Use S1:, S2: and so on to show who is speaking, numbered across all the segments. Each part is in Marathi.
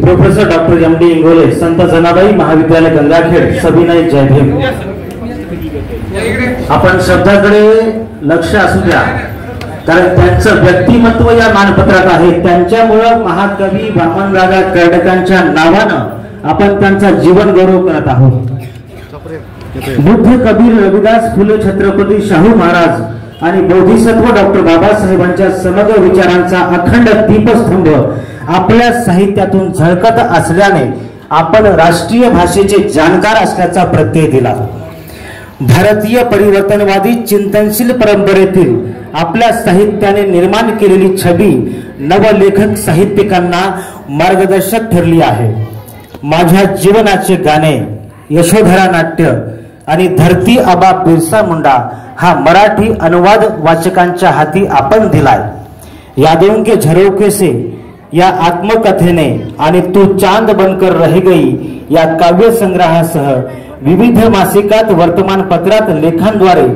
S1: Professor doctor M D Ingole, Sant Janabai महाविद्यालय गंगाखेड, सविनय जय भीम। आपण शब्दाकडे लक्ष असू द्या, कारण त्यांचं व्यक्तिमत्व या मानपत्रात आहे। त्यांच्यामुळे महाकवी वामनदादा कर्डकांच्या नावानं आपण त्यांचा जीवन गौरव करत आहोत। बुद्ध, कबीर, रविदास, फुले, छत्रपती शाहू महाराज आणि बोधिसत्व डॉक्टर बाबासाहेबांच्या समग्र विचारांचा अखंड दीपस्तंभ आपल्या साहित्यातून झळकत असल्याने आपण राष्ट्रीय भाषेचे जाणकार असल्याचा प्रत्यय दिला। भारतीय परिवर्तनवादी चिंतनशील परंपरेतील आपल्या साहित्याने निर्माण केलेली छबी नवलेखक साहित्यिकांना मार्गदर्शक ठरली आहे। माझ्या जीवनाचे गाणे, यशोधरा नाट्य आणि धरती आबा बिरसा मुंडा हा मराठी अनुवाद वाचकांच्या हाती आपण दिलाय। यादों के झरोखे से या आत्मकथेने आणि तू चांद बनकर रह गई या काव्य संग्रहासह विविध मासिकात, वर्तमानपत्रात, लेखांद्वारे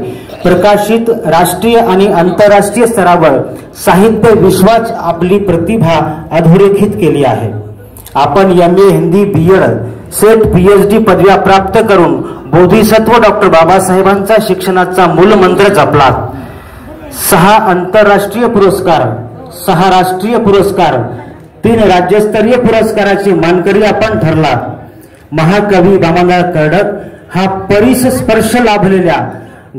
S1: प्रकाशित राष्ट्रीय आणि आंतरराष्ट्रीय स्तरावर साहित्य विश्वात आपली प्रतिभा अधोरेखित केली आहे। आपण MA Hindi, BEd, set, PhD पदव्या प्राप्त करून बोधिसत्व डॉक्टर बाबासाहेबांचा शिक्षणाचा मूलमंत्र जपलात। 6 आंतरराष्ट्रीय पुरस्कार, 6 राष्ट्रीय पुरस्कार, 3 राज्यस्तरीय पुरस्काराची मानकरी आपण ठरलात। महाकवी वामनदादा कर्डक हा परिसस्पर्श लाभलेल्या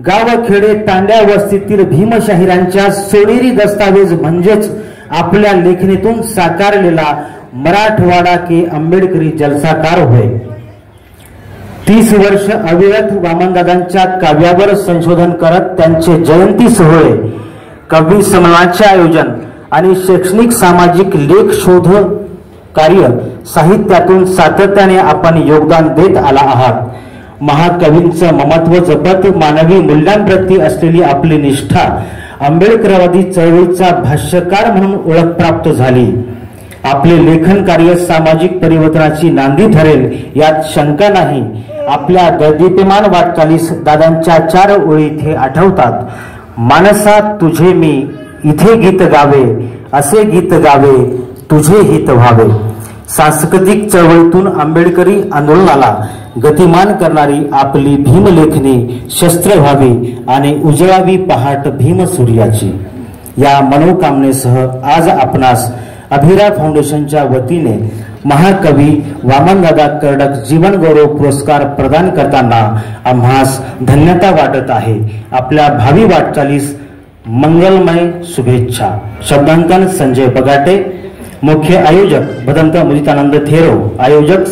S1: गावखेडे तांड्या वस्तीतील भीमशाहिरांच्या सोनेरी दस्तावेज म्हणजेच आपल्या लेखणीतून साकारलेला मराठवाडा के आंबेडकरी जलसाकार होय। 30 वर्ष अविरत वामनदादांच्या काव्यावर संशोधन करत त्यांचे जयंती सोहळे, कवी संमेलनाचे आयोजन आणि शैक्षणिक सामाजिक लेख शोध कार्य साहित्यातून सातत्याने आपण योगदान देत आला आहात। महाकवींचं ममत्व जपत मानवी मूल्यांप्रती असलेली आपली निष्ठा आंबेडकरवादी चळवळीचा भाष्यकार म्हणून ओळख प्राप्त झाली। आपले लेखन कार्य सामाजिक परिवर्तनाची नांदी ठरेल यात शंका नाही। आपल्या दैदीप्यमान वाटचालीस दादांच्या 4 ओळी इथे आठवतात। मानसा तुझे मी इथे गीत गावे, असे गीत गावे तुझे हित व्हावे। सांस्कृतिक चळवळीतून आंबेडकरी आंदोलनाला गतिमान करणारी आपली भीमलेखनी शस्त्र व्हावी आणि उजळावी पहाट भीमसूर्याची या मनोकामनेसह आज आपणास अभिरा फाउंडेशनच्या वतीने महाकवी वामनदादा कर्डक जीवन गौरव पुरस्कार प्रदान करताना आम्हास धन्यता वाटत आहे। आपल्या भावी वाटचालीस मंगलमय शुभेच्छा। शब्दांकन संजय बगाटे, मुख्य आयोजक भदंत मुदितानंद थेरो, आयोजक